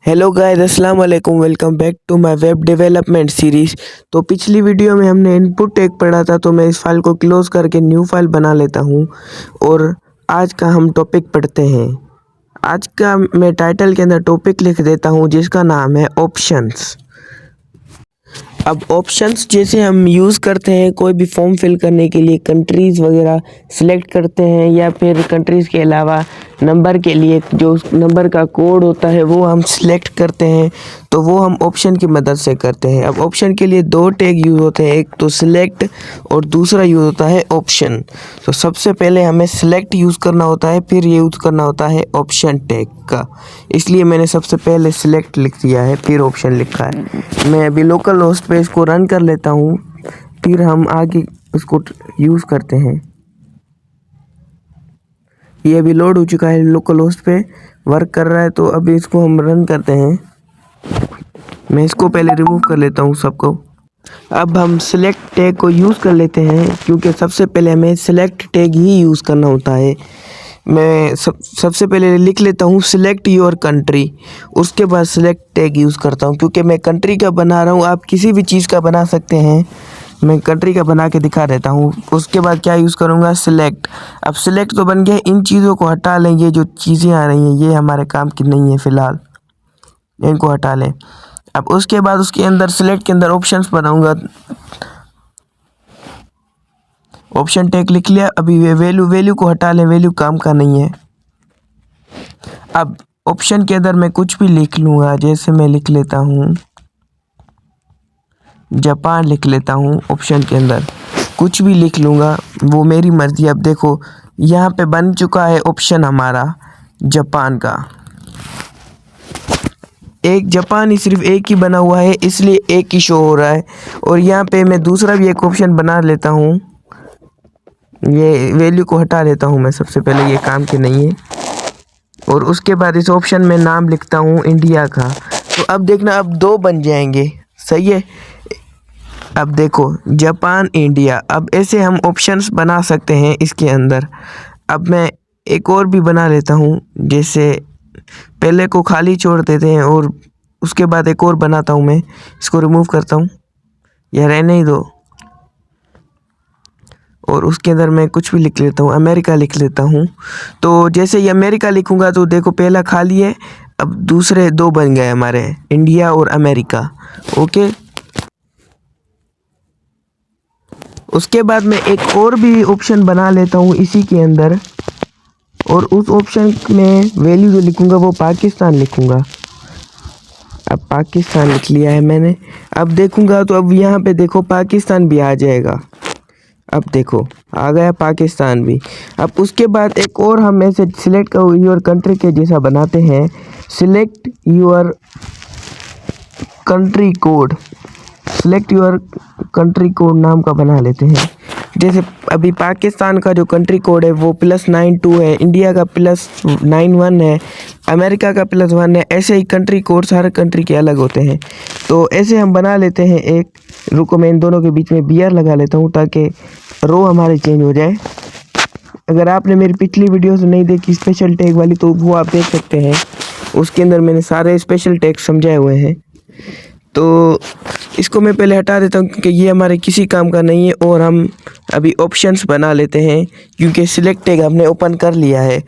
Hello guys, अस्सलाम वालेकुम। Welcome back to my web development series. तो पिछली वीडियो में हमने इनपुट टैग पढ़ा था, तो मैं इस फाइल को क्लोज करके न्यू फाइल बना लेता हूं और आज का हम टॉपिक पढ़ते हैं। आज का मैं टाइटल के अंदर टॉपिक लिख देता हूं जिसका नाम है ऑप्शंस। अब ऑप्शंस जैसे हम यूज़ करते हैं कोई भी फॉर्म फिल करने के लिए, कंट्रीज़ वगैरह सिलेक्ट करते हैं या फिर कंट्रीज़ के अलावा नंबर के लिए जो नंबर का कोड होता है वो हम सिलेक्ट करते हैं, तो वो हम ऑप्शन की मदद से करते हैं। अब ऑप्शन के लिए दो टैग यूज़ होते हैं, एक तो सिलेक्ट और दूसरा यूज़ होता है ऑप्शन। तो सबसे पहले हमें सिलेक्ट यूज़ करना होता है, फिर यूज़ करना होता है ऑप्शन टैग का। इसलिए मैंने सबसे पहले सिलेक्ट लिख दिया है, फिर ऑप्शन लिखा है। मैं अभी लोकल होस्ट पे इसको रन कर लेता हूँ, फिर हम आगे इसको यूज़ करते हैं। ये अभी लोड हो चुका है, लोकल होस्ट पे वर्क कर रहा है, तो अभी इसको हम रन करते हैं। मैं इसको पहले रिमूव कर लेता हूँ सबको। अब हम सिलेक्ट टैग को यूज़ कर लेते हैं, क्योंकि सबसे पहले हमें सिलेक्ट टैग ही यूज़ करना होता है। मैं सबसे पहले लिख लेता हूँ सिलेक्ट योर कंट्री, उसके बाद सिलेक्ट टैग यूज़ करता हूँ, क्योंकि मैं कंट्री का बना रहा हूँ। आप किसी भी चीज़ का बना सकते हैं, मैं कंट्री का बना के दिखा देता हूँ। उसके बाद क्या यूज़ करूँगा, सिलेक्ट। अब सिलेक्ट तो बन गया, इन चीज़ों को हटा लें। ये जो चीज़ें आ रही हैं ये हमारे काम की नहीं है फ़िलहाल, इनको हटा लें। अब उसके बाद उसके अंदर सिलेक्ट के अंदर ऑप्शंस बनाऊँगा। ऑप्शन टैग लिख लिया। अभी वैल्यू को हटा लें, वैल्यू काम का नहीं है। अब ऑप्शन के अंदर मैं कुछ भी लिख लूँगा, जैसे मैं लिख लेता हूँ जापान, लिख लेता हूँ। ऑप्शन के अंदर कुछ भी लिख लूँगा, वो मेरी मर्ज़ी। अब देखो यहाँ पे बन चुका है ऑप्शन हमारा जापान का। एक जापान ही सिर्फ एक ही बना हुआ है, इसलिए एक ही शो हो रहा है। और यहाँ पे मैं दूसरा भी एक ऑप्शन बना लेता हूँ। ये वैल्यू को हटा लेता हूँ मैं सबसे पहले, ये काम के नहीं है। और उसके बाद इस ऑप्शन में नाम लिखता हूँ इंडिया का। तो अब देखना, अब दो बन जाएंगे, सही है। अब देखो जापान, इंडिया। अब ऐसे हम ऑप्शंस बना सकते हैं इसके अंदर। अब मैं एक और भी बना लेता हूँ, जैसे पहले को खाली छोड़ देते हैं और उसके बाद एक और बनाता हूँ। मैं इसको रिमूव करता हूँ, यह रहने ही दो। और उसके अंदर मैं कुछ भी लिख लेता हूँ, अमेरिका लिख लेता हूँ। तो जैसे ही अमेरिका लिखूँगा तो देखो पहला खाली है, अब दूसरे दो बन गए हमारे, इंडिया और अमेरिका। ओके, उसके बाद मैं एक और भी ऑप्शन बना लेता हूँ इसी के अंदर, और उस ऑप्शन में वैल्यू जो लिखूँगा वो पाकिस्तान लिखूँगा। अब पाकिस्तान लिख लिया है मैंने। अब देखूँगा तो अब यहाँ पे देखो पाकिस्तान भी आ जाएगा। अब देखो आ गया पाकिस्तान भी। अब उसके बाद एक और हम ऐसे सिलेक्ट योर कंट्री के जैसा बनाते हैं, select your country code. Select your country code नाम का बना लेते हैं। जैसे अभी पाकिस्तान का जो कंट्री कोड है वो +92 है, इंडिया का +91 है, अमेरिका का +1 है। ऐसे ही कंट्री कोड्स हर कंट्री के अलग होते हैं। तो ऐसे हम बना लेते हैं एक। रुको, मैं इन दोनों के बीच में BR लगा लेता हूँ ताकि रो हमारे चेंज हो जाए। अगर आपने मेरी पिछली वीडियोस नहीं देखी स्पेशल टैग वाली, तो वो आप देख सकते हैं, उसके अंदर मैंने सारे स्पेशल टैग समझाए हुए हैं। तो इसको मैं पहले हटा देता हूँ क्योंकि ये हमारे किसी काम का नहीं है। और हम अभी ऑप्शंस बना लेते हैं, क्योंकि सिलेक्ट टैग हमने ओपन कर लिया है।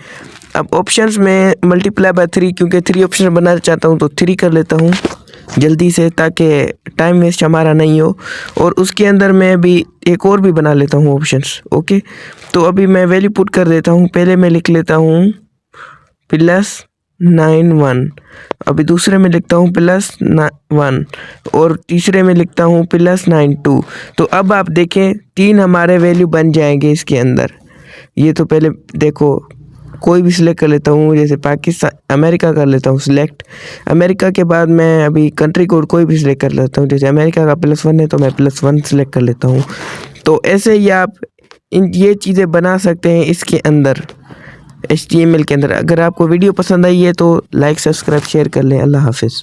अब ऑप्शंस में मल्टीप्लाई बाय 3, क्योंकि 3 ऑप्शन बनाना चाहता हूँ तो 3 कर लेता हूँ जल्दी से, ताकि टाइम वेस्ट हमारा नहीं हो। और उसके अंदर मैं अभी एक और भी बना लेता हूँ ऑप्शंस। ओके, तो अभी मैं वैल्यू पुट कर देता हूँ। पहले मैं लिख लेता हूँ +91, अभी दूसरे में लिखता हूँ +1 और तीसरे में लिखता हूँ +92। तो अब आप देखें 3 हमारे वैल्यू बन जाएंगे इसके अंदर। ये तो पहले देखो कोई भी सिलेक्ट कर लेता हूँ, जैसे पाकिस्तान, अमेरिका कर लेता हूँ सिलेक्ट। अमेरिका के बाद मैं अभी कंट्री कोड कोई भी सिलेक्ट कर लेता हूँ, जैसे अमेरिका का +1 है तो मैं +1 सिलेक्ट कर लेता हूँ। तो ऐसे ही आप ये चीज़ें बना सकते हैं इसके अंदर, HTML के अंदर। अगर आपको वीडियो पसंद आई है तो लाइक, सब्सक्राइब, शेयर कर लें। अल्लाह हाफिज़।